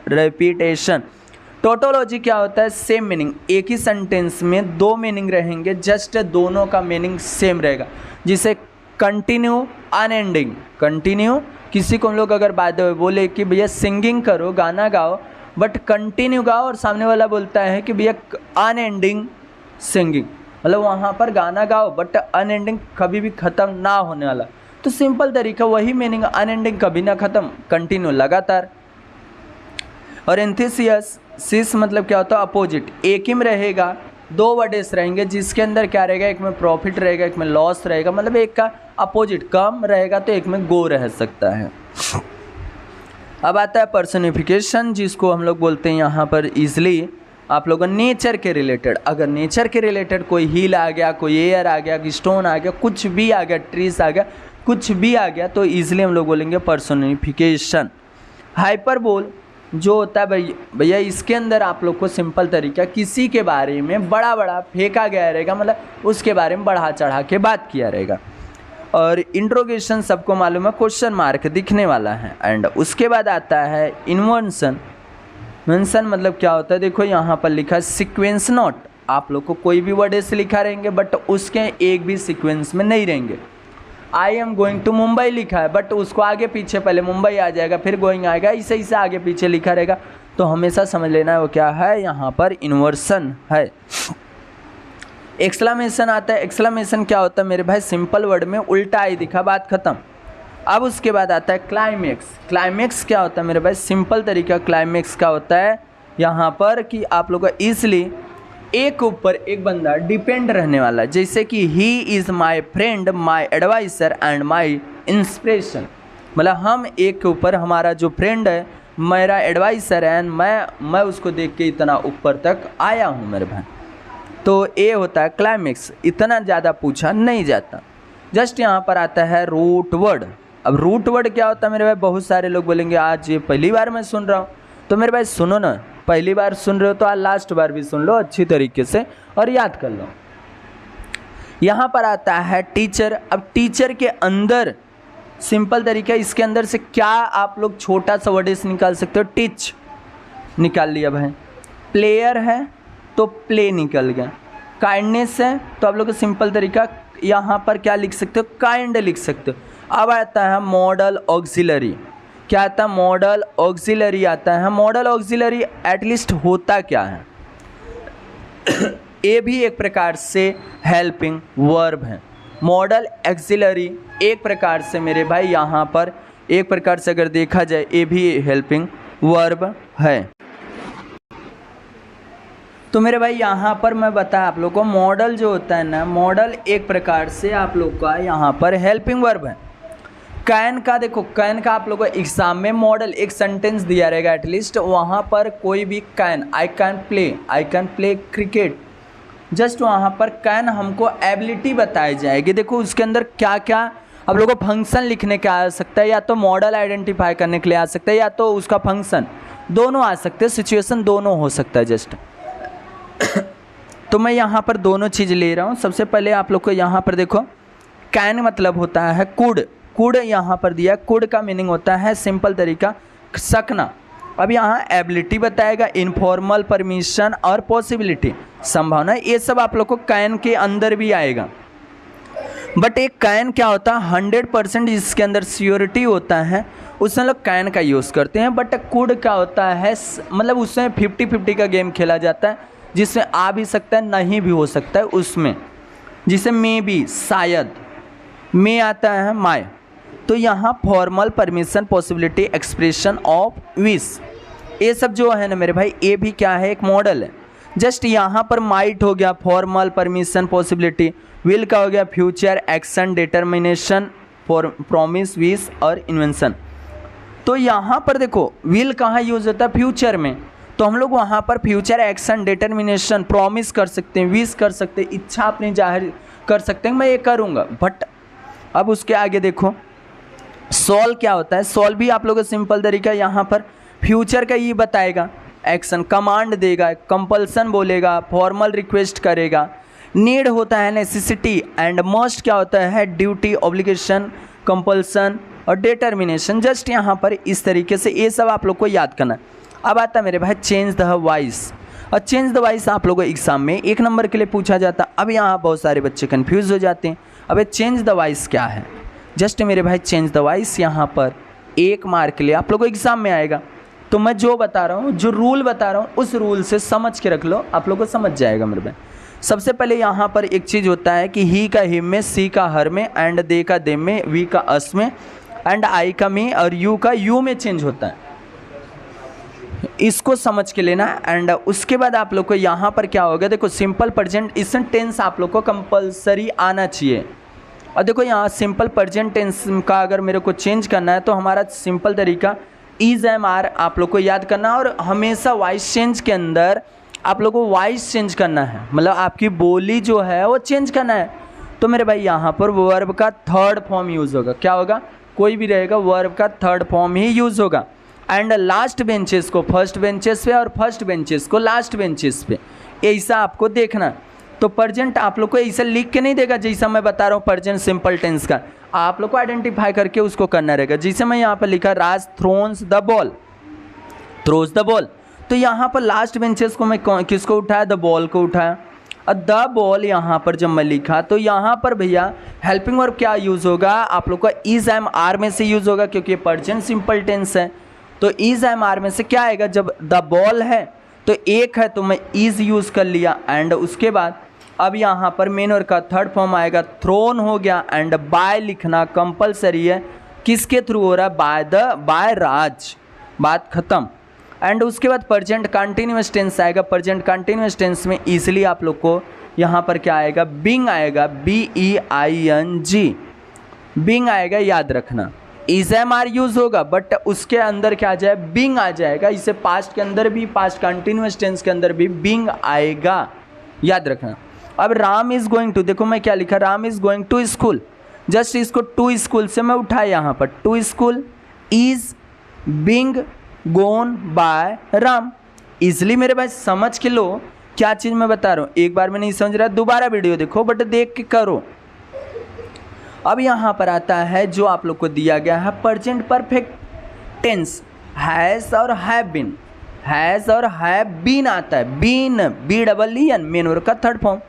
रिपीटेशन। टोटोलॉजी क्या होता है, सेम मीनिंग, एक ही सेंटेंस में दो मीनिंग रहेंगे, जस्ट दोनों का मीनिंग सेम रहेगा। जिसे कंटिन्यू अनएंडिंग, कंटिन्यू किसी को हम लोग अगर बात बोले कि भैया सिंगिंग करो गाना गाओ बट कंटिन्यू गाओ, और सामने वाला बोलता है कि भैया अनएंडिंग सिंगिंग, मतलब वहाँ पर गाना गाओ बट अनएंडिंग कभी भी ख़त्म ना होने वाला। तो सिंपल तरीका वही मीनिंग, अनएंडिंग कभी ना ख़त्म, कंटिन्यू लगातार। और एंथुसियासिस मतलब क्या होता है, अपोजिट, एक ही में रहेगा, दो वर्ड्स रहेंगे जिसके अंदर क्या रहेगा, एक में प्रॉफिट रहेगा एक में लॉस रहेगा, मतलब एक का अपोजिट कम रहेगा तो एक में गो रह सकता है। अब आता है पर्सनिफिकेशन, जिसको हम लोग बोलते हैं यहाँ पर इजली आप लोगों नेचर के रिलेटेड, अगर नेचर के रिलेटेड कोई हिल आ गया, कोई एयर आ गया, स्टोन आ गया, कुछ भी आ गया, ट्रीज आ गया, कुछ भी आ गया, तो ईजिली हम लोग बोलेंगे पर्सनिफिकेशन। हाइपरबोल जो होता है भैया इसके अंदर आप लोग को सिंपल तरीका, किसी के बारे में बड़ा बड़ा फेंका गया रहेगा, मतलब उसके बारे में बढ़ा चढ़ा के बात किया रहेगा। और इंट्रोगेशन सबको मालूम है, क्वेश्चन मार्क दिखने वाला है। एंड उसके बाद आता है इन्वेंशन। मेंशन मतलब क्या होता है, देखो यहाँ पर लिखा है सीक्वेंस नोट, आप लोग को कोई भी वर्ड ऐसे लिखा रहेंगे बट उसके एक भी सीक्वेंस में नहीं रहेंगे। I am going to Mumbai लिखा है, बट उसको आगे पीछे पहले मुंबई आ जाएगा, फिर गोइंग आएगा, इसे इसे आगे पीछे लिखा रहेगा। तो हमेशा समझ लेना है वो क्या है, यहाँ पर इन्वर्सन है। एक्सक्लेमेशन आता है। एक्सक्लेमेशन क्या होता है मेरे भाई, सिंपल वर्ड में उल्टा आई दिखा, बात खत्म। अब उसके बाद आता है क्लाइमेक्स। क्लाइमेक्स क्या होता है मेरे भाई, सिंपल तरीका क्लाइमेक्स का होता है यहाँ पर कि आप लोग का इसलिए एक ऊपर एक बंदा डिपेंड रहने वाला है, जैसे कि he is my friend, my adviser and my inspiration. मतलब हम एक के ऊपर, हमारा जो फ्रेंड है मेरा एडवाइसर है, एंड मैं उसको देख के इतना ऊपर तक आया हूँ मेरे भाई। तो ये होता है क्लाइमेक्स, इतना ज़्यादा पूछा नहीं जाता। जस्ट यहाँ पर आता है रूट वर्ड। अब रूट वर्ड क्या होता है मेरे भाई, बहुत सारे लोग बोलेंगे आज ये पहली बार मैं सुन रहा हूँ, तो मेरे भाई सुनो ना, पहली बार सुन रहे हो तो आज लास्ट बार भी सुन लो अच्छी तरीके से और याद कर लो। यहाँ पर आता है टीचर। अब टीचर के अंदर सिंपल तरीका, इसके अंदर से क्या आप लोग छोटा सा वर्ड निकाल सकते हो, टीच निकाल लिया भाई। प्लेयर है तो प्ले निकल गया। काइंडनेस है तो आप लोग सिंपल तरीका यहाँ पर क्या लिख सकते हो, काइंड लिख सकते हो। अब आता है मॉडल ऑक्सिलरी। क्या आता है, मॉडल ऑक्सिलरी आता है। मॉडल ऑक्सिलरी एटलीस्ट होता क्या है, ये भी एक प्रकार से हेल्पिंग वर्ब है। मॉडल ऑक्सिलरी एक प्रकार से मेरे भाई यहाँ पर एक प्रकार से अगर देखा जाए ये भी हेल्पिंग वर्ब है। तो मेरे भाई यहाँ पर मैं बताया आप लोग को, मॉडल जो होता है ना, मॉडल एक प्रकार से आप लोग का यहाँ पर हेल्पिंग वर्ब है। कैन का देखो, कैन का आप लोग को एग्जाम में मॉडल एक सेंटेंस दिया रहेगा एटलीस्ट, वहाँ पर कोई भी can, I can play cricket, just वहाँ पर कैन हमको एबिलिटी बताई जाएगी। देखो उसके अंदर क्या क्या आप लोग को फंक्शन लिखने का आ सकता है, या तो मॉडल आइडेंटिफाई करने के लिए आ सकता है, या तो उसका फंक्शन, दोनों आ सकते हैं, सिचुएशन दोनों हो सकता है जस्ट। तो मैं यहाँ पर दोनों चीज़ ले रहा हूँ। सबसे पहले आप लोग को यहाँ पर देखो, कैन मतलब होता है कुड। कुड यहाँ पर दिया, कुड का मीनिंग होता है सिंपल तरीका सकना। अब यहाँ एबिलिटी बताएगा, इनफॉर्मल, परमिशन और पॉसिबिलिटी, संभावना, ये सब आप लोग को कैन के अंदर भी आएगा। बट एक कैन क्या होता है, 100% जिसके अंदर श्योरिटी होता है उसमें लोग कैन का यूज़ करते हैं। बट कुड का होता है मतलब उसमें 50-50 का गेम खेला जाता है, जिसमें आ भी सकता है नहीं भी हो सकता है उसमें, जिसे मे भी, शायद, मे आता है माय। तो यहाँ formal, permission, possibility, expression of wish, ये सब जो है ना मेरे भाई, ये भी क्या है, एक मॉडल है। जस्ट यहाँ पर माइट हो गया फॉर्मल, परमिशन, पॉसिबिलिटी, विल का हो गया future, action, determination, promise, wish और इन्वेंशन। तो यहाँ पर देखो विल कहाँ यूज होता है, फ्यूचर में, तो हम लोग वहाँ पर फ्यूचर, एक्शन, डिटर्मिनेशन, प्रॉमिस कर सकते हैं, विश कर सकते हैं, इच्छा अपनी जाहिर कर सकते हैं मैं ये करूँगा। बट अब उसके आगे देखो सॉल क्या होता है, सॉल भी आप लोगों को सिंपल तरीका यहाँ पर फ्यूचर का ये बताएगा, एक्शन, कमांड देगा, कंपल्सन बोलेगा, फॉर्मल रिक्वेस्ट करेगा, नीड होता है नेसेसिटी, एंड मस्ट क्या होता है ड्यूटी, ऑब्लिगेशन, कंपल्सन और डिटर्मिनेशन। जस्ट यहाँ पर इस तरीके से ये सब आप लोग को याद करना है। अब आता है मेरे भाई चेंज द वॉइस। और चेंज द वॉइस आप लोगों को एग्जाम में 1 नंबर के लिए पूछा जाता। अब यहाँ बहुत सारे बच्चे कंफ्यूज हो जाते हैं, अब चेंज द वॉइस क्या है। जस्ट मेरे भाई चेंज द वॉइस यहाँ पर 1 मार्क के लिए आप लोगों को एग्जाम में आएगा। तो मैं जो बता रहा हूँ, जो रूल बता रहा हूँ, उस रूल से समझ के रख लो, आप लोग को समझ जाएगा मेरे भाई। सबसे पहले यहाँ पर एक चीज़ होता है कि ही का हिम में, सी का हर में, एंड दे का देम में, वी का अस में, एंड आई का मी और यू का यू में चेंज होता है। इसको समझ के लेना। एंड उसके बाद आप लोग को यहाँ पर क्या होगा, देखो सिंपल प्रेजेंट इंस्टेंट टेंस आप लोग को कंपलसरी आना चाहिए। और देखो यहाँ सिंपल प्रेजेंट टेंस का अगर मेरे को चेंज करना है तो हमारा सिंपल तरीका इज एम आर आप लोग को याद करना है। और हमेशा वॉइस चेंज के अंदर आप लोग को वॉइस चेंज करना है, मतलब आपकी बोली जो है वो चेंज करना है। तो मेरे भाई यहाँ पर वर्ब का 3rd फॉर्म यूज़ होगा। क्या होगा, कोई भी रहेगा वर्ब का 3rd फॉर्म ही यूज़ होगा। एंड लास्ट बेंचेस को फर्स्ट बेंचेस पे और फर्स्ट बेंचेस को लास्ट बेंचेस पे, ऐसा आपको देखना। तो प्रेजेंट आप लोग को ऐसा लिख के नहीं देगा जैसा मैं बता रहा हूँ प्रेजेंट सिंपल टेंस का, आप लोग को आइडेंटिफाई करके उसको करना रहेगा। जैसे मैं यहाँ पर लिखा Raj throws the ball, throws the ball, तो यहाँ पर लास्ट बेंचेस को मैं किसको उठाया, द बॉल को उठाया। द बॉल यहाँ पर जब मैं लिखा तो यहाँ पर भैया हेल्पिंग वर्ब क्या यूज़ होगा, आप लोग का इज एम आर में से यूज़ होगा क्योंकि ये प्रेजेंट सिंपल टेंस है। तो इज एम आर में से क्या आएगा, जब द बॉल है तो एक है तो मैं इज यूज़ कर लिया एंड उसके बाद अब यहाँ पर मेन वर्ब का थर्ड फॉर्म आएगा थ्रोन हो गया एंड बाय लिखना कंपलसरी है। किसके थ्रू हो रहा है, बाय राज, बात खत्म। एंड उसके बाद प्रेजेंट कंटिन्यूअस टेंस आएगा। प्रेजेंट कंटिन्यूअस टेंस में इजीली आप लोग को यहाँ पर क्या आएगा, बिंग आएगा, BEING, बिंग आएगा, याद रखना। इज एम आर यूज होगा बट उसके अंदर क्या आ जाए, बिंग आ जाएगा। इसे पास्ट के अंदर भी, पास्ट कंटिन्यूअस टेंस के अंदर भी बिंग आएगा, याद रखना। अब राम इज गोइंग टू, देखो मैं क्या लिखा, Ram is going to school. Just इसको टू स्कूल से मैं उठाया यहाँ पर, to school is being gone by Ram. Easily मेरे भाई समझ के लो क्या चीज़ मैं बता रहा हूँ। एक बार में नहीं समझ रहा दोबारा वीडियो देखो, बट देख के करो। अब यहाँ पर आता है जो आप लोग को दिया गया है प्रेजेंट परफेक्ट टेंस, हैज़ और हैव बीन। हैज़ और हैव बीन आता है, बीन BEEN मेन वर्ब का थर्ड फॉर्म।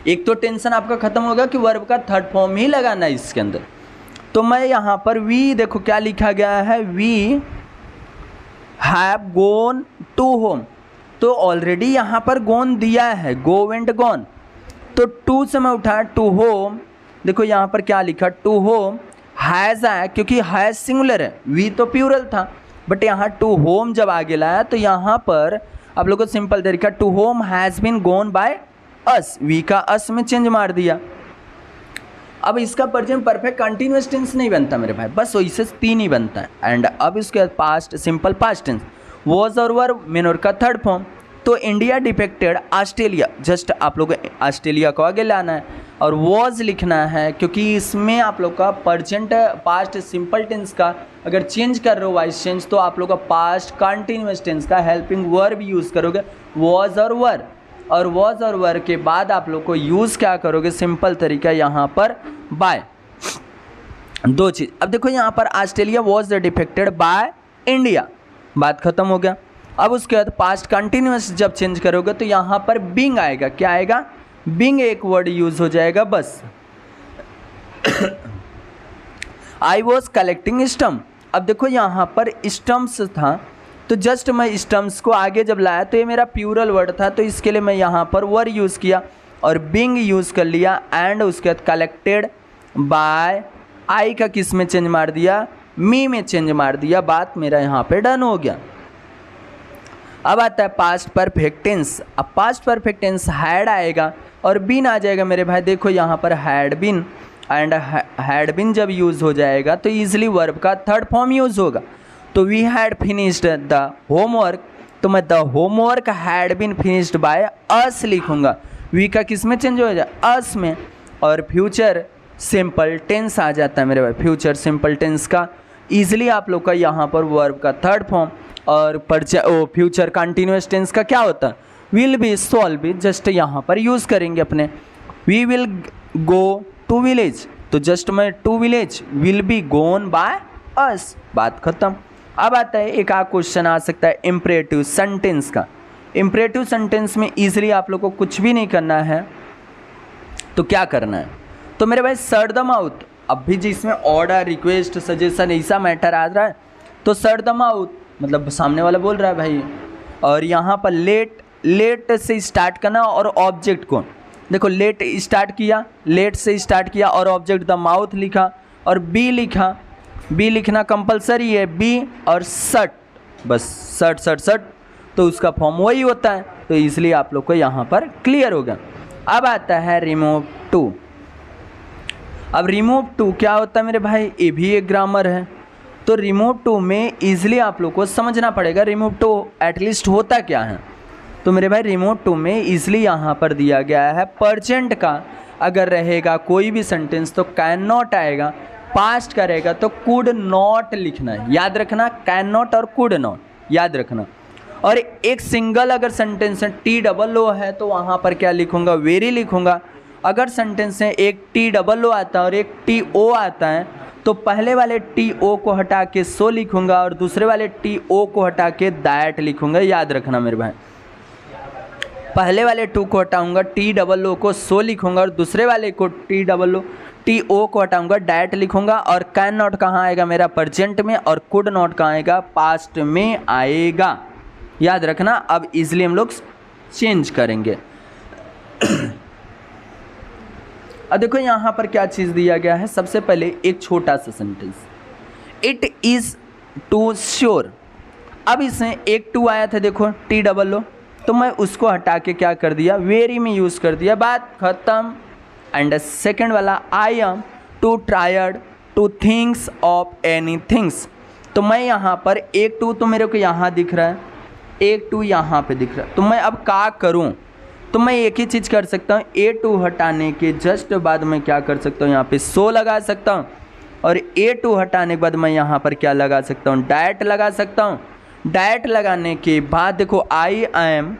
एक तो टेंशन आपका खत्म होगा कि वर्ब का थर्ड फॉर्म ही लगाना है इसके अंदर। तो मैं यहाँ पर वी, देखो क्या लिखा गया है, we have gone to home. तो ऑलरेडी यहाँ पर गोन दिया है, गो वेंट गॉन। तो टू से मैं उठाया टू होम, देखो यहाँ पर क्या लिखा, टू होम हैज़ आया क्योंकि हैज़ सिंगुलर है, वी तो प्लूरल था, बट यहाँ टू होम जब आगे लाया तो यहाँ पर आप लोगों को सिंपल तरीका, to home has been gone by us, we का अस में चेंज मार दिया। अब इसका प्रेजेंट परफेक्ट कंटिन्यूअस टेंस नहीं बनता मेरे भाई, बस वही से 3 ही बनता है। एंड अब इसके बाद past simple past tense, was और वर मेन वर्ब का थर्ड फॉर्म। तो इंडिया डिफेक्टेड ऑस्ट्रेलिया, जस्ट आप लोग ऑस्ट्रेलिया को आगे लाना है और वॉज लिखना है क्योंकि इसमें आप लोग का प्रेजेंट पास्ट सिंपल टेंस का अगर चेंज कर रहे हो वाइस चेंज, तो आप लोग का पास्ट कंटिन्यूअस टेंस का हेल्पिंग वर्ब यूज़ करोगे, वॉज और वर। और वॉज और वर के बाद आप लोग को यूज़ क्या करोगे, सिंपल तरीका यहाँ पर बाय। दो चीज़, अब देखो यहाँ पर Australia was defected by India, बात खत्म हो गया। अब उसके बाद पास्ट कंटिन्यूअस जब चेंज करोगे तो यहाँ पर बिंग आएगा, क्या आएगा, बिंग एक वर्ड यूज हो जाएगा बस। आई वॉज कलेक्टिंग स्टम्प, अब देखो यहाँ पर स्टम्प्स था तो जस्ट मैं स्टम्प्स को आगे जब लाया तो ये मेरा प्लूरल वर्ड था, तो इसके लिए मैं यहाँ पर वर यूज़ किया और बिंग यूज़ कर लिया। एंड उसके बाद कलेक्टेड बाय, आई का किस में चेंज मार दिया, मी में चेंज मार दिया, बात मेरा यहाँ पे डन हो गया। अब आता है पास्ट परफेक्ट टेंस। अब पास्ट परफेक्ट टेंस हैड आएगा और बीन आ जाएगा मेरे भाई। देखो यहाँ पर had been, and had been जब यूज़ हो जाएगा तो ईजिली वर्ब का थर्ड फॉर्म यूज़ होगा। तो we had finished the homework, तो मैं the homework had been finished by us लिखूंगा, वी का किस में चेंज हो जाए, अस में। और फ्यूचर सिंपल टेंस आ जाता है मेरे भाई, फ्यूचर सिंपल टेंस का ईजिली आप लोग का यहाँ पर वर्ब का थर्ड फॉर्म। और फ्यूचर कंटिन्यूअस टेंस का क्या होता है, will be, shall be, just यहाँ पर यूज़ करेंगे अपने। We will go to village, तो जस्ट मैं to village will be gone by us, बात खत्म। अब आता है एक आध क्वेश्चन आ सकता है इम्परेटिव सेंटेंस का। इम्परेटिव सेंटेंस में ईजिली आप लोग को कुछ भी नहीं करना है, तो क्या करना है, तो मेरे भाई सर्ड द माउथ। अब भी जिसमें ऑर्डर, रिक्वेस्ट, सजेशन ऐसा मैटर आ रहा है तो सर्ड द माउथ, मतलब सामने वाला बोल रहा है भाई। और यहाँ पर लेट से स्टार्ट करना और ऑब्जेक्ट को, देखो लेट स्टार्ट किया, लेट से स्टार्ट किया और ऑब्जेक्ट द माउथ लिखा और बी लिखा, बी लिखना कंपलसरी है, बी और सट, बस सट, तो उसका फॉर्म वही होता है। तो इसलिए आप लोग को यहाँ पर क्लियर होगा। अब आता है रिमूव टू। अब रिमूव टू क्या होता है मेरे भाई, ये भी एक ग्रामर है। तो रिमूव टू में ईजिली आप लोग को समझना पड़ेगा रिमूव टू एटलीस्ट होता क्या है। तो मेरे भाई रिमूव टू में ईजिली यहाँ पर दिया गया है प्रेजेंट का अगर रहेगा कोई भी सेंटेंस तो कैन नॉट आएगा, पास्ट का रहेगा तो कुड नॉट लिखना है, याद रखना, कैन नॉट और कुड नॉट याद रखना। और एक सिंगल अगर सेंटेंस है TOO है तो वहाँ पर क्या लिखूँगा, वेरी लिखूँगा। अगर सेंटेंस है एक TOO आता है और एक TO आता है तो पहले वाले TO को हटा के सो लिखूँगा और दूसरे वाले TO को हटा के दैट लिखूँगा, याद रखना मेरे भाई। पहले वाले टू को हटाऊंगा, टी डबल ओ को सो लिखूंगा, और दूसरे वाले को T double O T O को हटाऊंगा, डैट लिखूंगा। और कैन नॉट कहाँ आएगा मेरा, प्रेजेंट में, और कुड नॉट कहाँ आएगा, पास्ट में आएगा। याद रखना। अब इजीली हम लोग चेंज करेंगे। अब देखो यहाँ पर क्या चीज़ दिया गया है। सबसे पहले एक छोटा सा sentence, it is too sure. अब इसमें एक टू आया था, देखो टी डबल ओ, तो मैं उसको हटा के क्या कर दिया, वेरी में यूज़ कर दिया, बात खत्म। एंड सेकेंड वाला, I am too tired to thinks of any things. तो मैं यहाँ पर एक टू तो मेरे को यहाँ दिख रहा है, एक टू यहाँ पे दिख रहा है, तो मैं अब क्या करूँ, तो मैं एक ही चीज़ कर सकता हूँ, ए टू हटाने के जस्ट बाद मैं क्या कर सकता हूँ, यहाँ पे सो लगा सकता हूँ, और ए टू हटाने के बाद मैं यहाँ पर क्या लगा सकता हूँ, डैट लगा सकता हूँ। डैट लगाने के बाद देखो आई एम,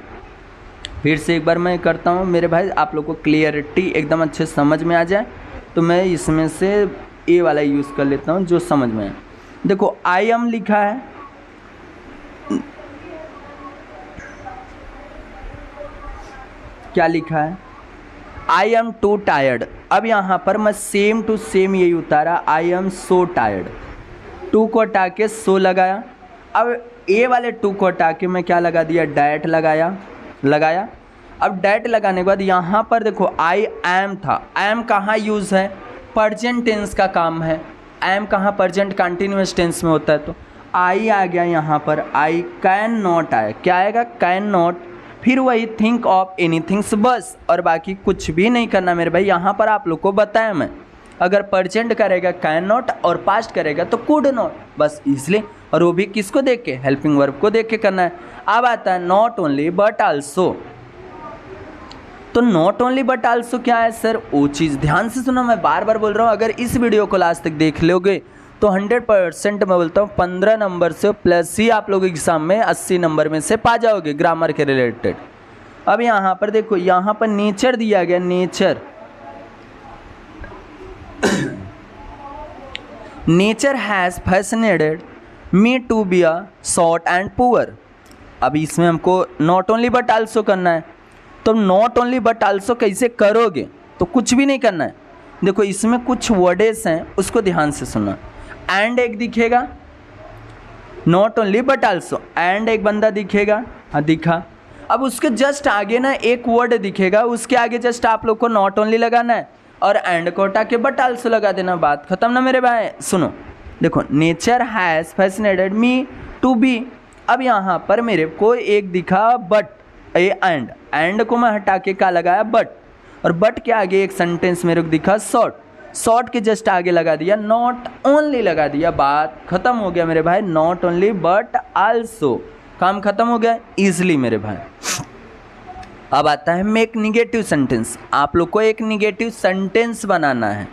फिर से एक बार मैं करता हूँ मेरे भाई, आप लोग को क्लियरिटी एकदम अच्छे समझ में आ जाए, तो मैं इसमें से ए वाला यूज़ कर लेता हूँ जो समझ में है। देखो आई एम लिखा है, क्या लिखा है, आई एम टू टायर्ड। अब यहाँ पर मैं सेम टू सेम यही उतारा, I am so tired, too को हटा के सो लगाया। अब ए वाले टू को हटा के मैं क्या लगा दिया, डैट लगाया। अब डैट लगाने के बाद यहाँ पर देखो आई एम था, एम कहाँ यूज़ है, प्रेजेंट टेंस का काम है, एम कहाँ प्रेजेंट कंटिन्यूअस टेंस में होता है, तो आई आ गया यहाँ पर, आई कैन नॉट आया, क्या आएगा, कैन नॉट, फिर वही थिंक ऑफ एनी थिंग्स, बस, और बाकी कुछ भी नहीं करना मेरे भाई। यहाँ पर आप लोग को बताया मैं, अगर प्रेजेंट करेगा कैन नॉट और पास्ट करेगा तो कुड नॉट, बस इसलिए, और वो भी किसको देख के, हेल्पिंग वर्ब को देख के करना है। अब आता है नॉट ओनली बट आल्सो। तो नॉट ओनली बट आल्सो क्या है सर, वो चीज़ ध्यान से सुना, मैं बार बार बोल रहा हूँ, अगर इस वीडियो को लास्ट तक देख लोगे तो 100% मैं बोलता हूँ 15 नंबर से प्लस ही आप लोग एग्जाम में 80 नंबर में से पा जाओगे ग्रामर के रिलेटेड। अब यहाँ पर देखो, यहाँ पर नेचर दिया गया, nature, nature has fascinated me to be a short and poor. अब इसमें हमको नॉट ओनली बट आल्सो करना है, तो नॉट ओनली बट आल्सो कैसे करोगे, तो कुछ भी नहीं करना है। देखो इसमें कुछ वर्डेस हैं, उसको ध्यान से सुनना। एंड एक दिखेगा, not only but also, and एक बंदा दिखेगा, हाँ दिखा। अब उसके जस्ट आगे ना एक वर्ड दिखेगा, उसके आगे जस्ट आप लोग को नॉट ओनली लगाना है और एंड को हटा के बट आल्सो लगा देना, बात खत्म ना मेरे भाई। सुनो, देखो nature has fascinated me to be. अब यहाँ पर मेरे को एक दिखा बट, एंड को मैं हटा के क्या लगाया, बट, और बट के आगे एक सेंटेंस मेरे को दिखा शॉर्ट, शॉर्ट के जस्ट आगे लगा दिया नॉट ओनली लगा दिया, बात खत्म हो गया मेरे भाई। नॉट ओनली बट आल्सो, काम खत्म हो गया इजली मेरे भाई। अब आता है मेक निगेटिव सेंटेंस। आप लोग को एक निगेटिव सेंटेंस बनाना है।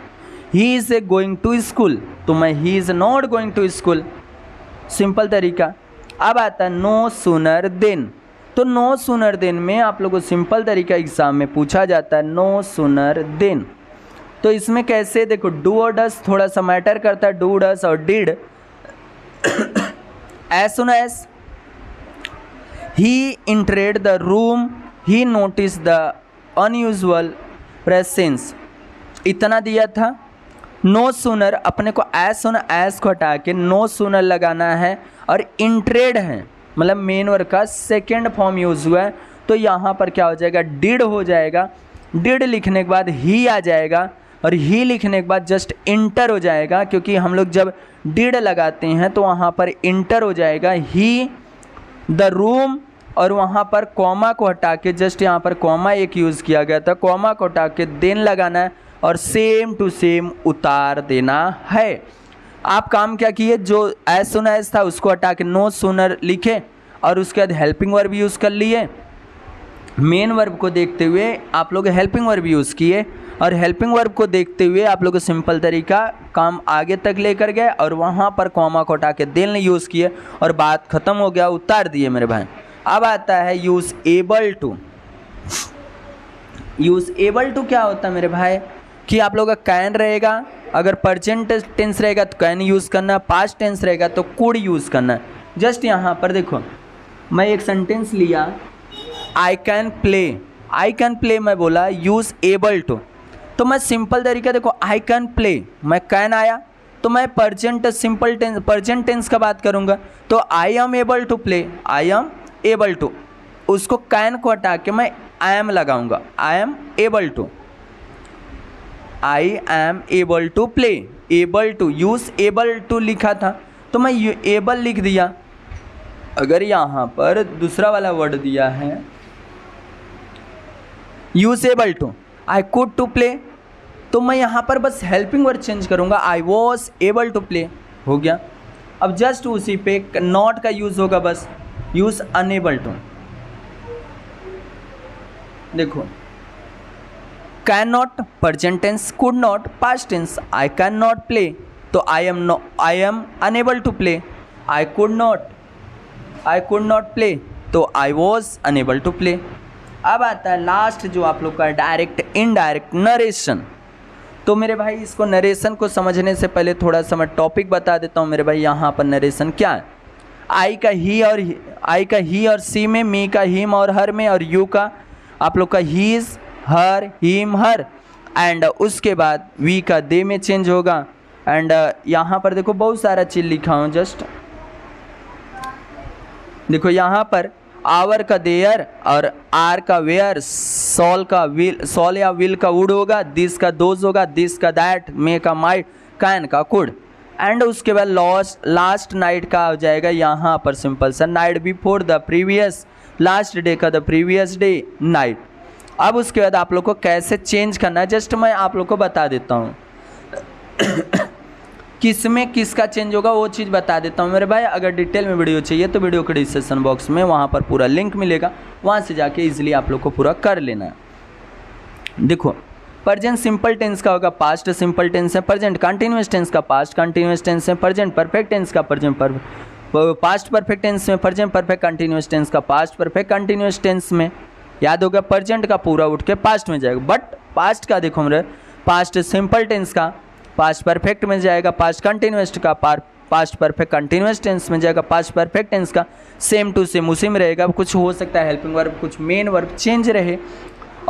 He is going to school, तो मैं he is not going to school, simple तरीका। अब आता है नो सूनर देन, तो नो सूनर देन में आप लोगों को सिंपल तरीका एग्जाम में पूछा जाता है, नो सूनर देन। तो इसमें कैसे, देखो डू और डस थोड़ा सा मैटर करता है, डू डस और did. As soon as he entered the room he notice the unusual presence, इतना दिया था। नो सूनर अपने को एज सुन एज को हटा के नो सूनर लगाना है, और इंट्रेड है मतलब मेन वर्ब का सेकेंड फॉर्म यूज़ हुआ है, तो यहाँ पर क्या हो जाएगा, डिड हो जाएगा। डिड लिखने के बाद ही आ जाएगा, और ही लिखने के बाद जस्ट इंटर हो जाएगा, क्योंकि हम लोग जब डिड लगाते हैं तो वहाँ पर इंटर हो जाएगा, ही द रूम, और वहाँ पर कॉमा को हटा के जस्ट यहाँ पर कॉमा एक यूज़ किया गया था, कॉमा को हटा के देन लगाना है और सेम टू सेम उतार देना है। आप काम क्या किए, जो एज सुन एज था उसको हटा के नो सूनर लिखे, और उसके बाद हेल्पिंग वर्ब यूज़ कर लिए। मेन वर्ब को देखते हुए आप लोग हेल्पिंग वर्ब यूज़ किए, और हेल्पिंग वर्ब को देखते हुए आप लोग सिंपल तरीका काम आगे तक लेकर गए, और वहाँ पर कॉमा को हटा के देन यूज़ किए, और बात ख़त्म हो गया, उतार दिए मेरे भाई। अब आता है use able to. Use able to क्या होता है मेरे भाई, कि आप लोग का कैन रहेगा, अगर प्रेजेंट टेंस रहेगा तो कैन यूज़ करना, पास्ट टेंस रहेगा तो कुड यूज़ करना। जस्ट यहाँ पर देखो, मैं एक सेंटेंस लिया, आई कैन प्ले मैं बोला, यूज़ एबल टू, तो मैं सिंपल तरीका देखो, आई कैन प्ले, मैं कैन आया तो मैं प्रेजेंट टेंस का बात करूँगा, तो I am able to play, I am able to, उसको कैन को हटा के मैं आई एम लगाऊंगा, I am able to play, able to, use able to लिखा था तो मैं एबल लिख दिया। अगर यहाँ पर दूसरा वाला वर्ड दिया है use able to, I could to play, तो मैं यहाँ पर बस हेल्पिंग वर्ड चेंज करूँगा, I was able to play, हो गया। अब जस्ट उसी पे नॉट का यूज़ होगा, बस यूज़ अनएबल टू। देखो can not present tense, could not past tense, I can not play तो I am unable to play, I could not play तो I was unable to play. अब आता है last जो आप लोग का डायरेक्ट इनडायरेक्ट नरेशन। तो मेरे भाई इसको नरेशन को समझने से पहले थोड़ा सा मैं टॉपिक बता देता हूँ मेरे भाई। यहाँ पर नरेशन क्या है, आई का ही और सी में, मी का हिम और हर में, और यू का आप लोग का his, her, him, her, and उसके बाद वी का दे में चेंज होगा। एंड यहाँ पर देखो बहुत सारा चीज़ लिखा हूँ, जस्ट देखो यहाँ पर आवर का देयर और आर का वेयर, सॉल का विल, सॉल या विल का वुड होगा, दिस का दोज होगा, दिस का दैट, मे का माइट, कैन का कुड, एंड उसके बाद लास्ट नाइट का हो जाएगा यहाँ पर सिंपल सा, night before the previous, last day का द प्रीवियस डे, नाइट। अब उसके बाद आप लोग को कैसे चेंज करना है जस्ट मैं आप लोग को बता देता हूँ किस में किसका चेंज होगा वो चीज़ बता देता हूँ मेरे भाई। अगर डिटेल में वीडियो चाहिए तो वीडियो के डिस्क्रिप्शन बॉक्स में वहाँ पर पूरा लिंक मिलेगा, वहाँ से जाके इजीली आप लोग को पूरा कर लेना है। देखो प्रेजेंट सिंपल टेंस का होगा पास्ट सिंपल टेंस है, प्रेजेंट कंटिन्यूअस टेंस का पास्ट कंटिन्यूअस टेंस है, प्रेजेंट परफेक्ट टेंस का पास्ट परफेक्ट टेंस में, प्रेजेंट परफेक्ट कंटिन्यूअस टेंस का पास्ट परफेक्ट कंटिन्यूअस टेंस में। याद होगा प्रेजेंट का पूरा उठ के पास्ट में जाएगा, बट पास्ट का देखो मेरे, पास्ट सिंपल टेंस का पास्ट परफेक्ट में जाएगा, पास्ट कंटिन्यूअस का पास्ट परफेक्ट कंटिन्यूअस टेंस में जाएगा, पास्ट परफेक्ट टेंस का सेम टू सेम उसी में रहेगा। कुछ हो सकता है हेल्पिंग वर्ब, कुछ मेन वर्ब चेंज रहे,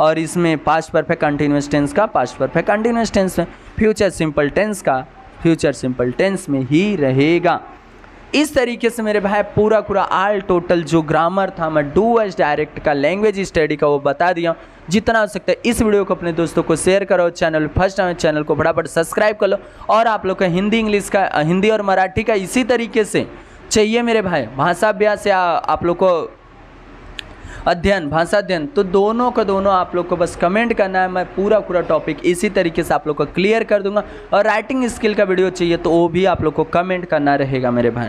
और इसमें पास्ट परफेक्ट कंटिन्यूअस टेंस का पास्ट परफेक्ट कंटिन्यूअस टेंस में, फ्यूचर सिंपल टेंस का फ्यूचर सिंपल टेंस में ही रहेगा। इस तरीके से मेरे भाई पूरा ऑल टोटल जो ग्रामर था मैं डू एज डायरेक्ट का लैंग्वेज स्टडी का वो बता दिया। जितना हो सकता है इस वीडियो को अपने दोस्तों को शेयर करो, चैनल फर्स्ट टाइम चैनल को फटाफट सब्सक्राइब कर लो, और आप लोग का हिंदी इंग्लिश का, हिंदी और मराठी का इसी तरीके से चाहिए मेरे भाई, भाषा अभ्यास या आप लोग को अध्ययन, भाषा अध्ययन, तो दोनों का दोनों आप लोग को बस कमेंट करना है। मैं पूरा टॉपिक इसी तरीके से आप लोग को क्लियर कर दूंगा। और राइटिंग स्किल का वीडियो चाहिए तो वो भी आप लोग को कमेंट करना रहेगा मेरे भाई।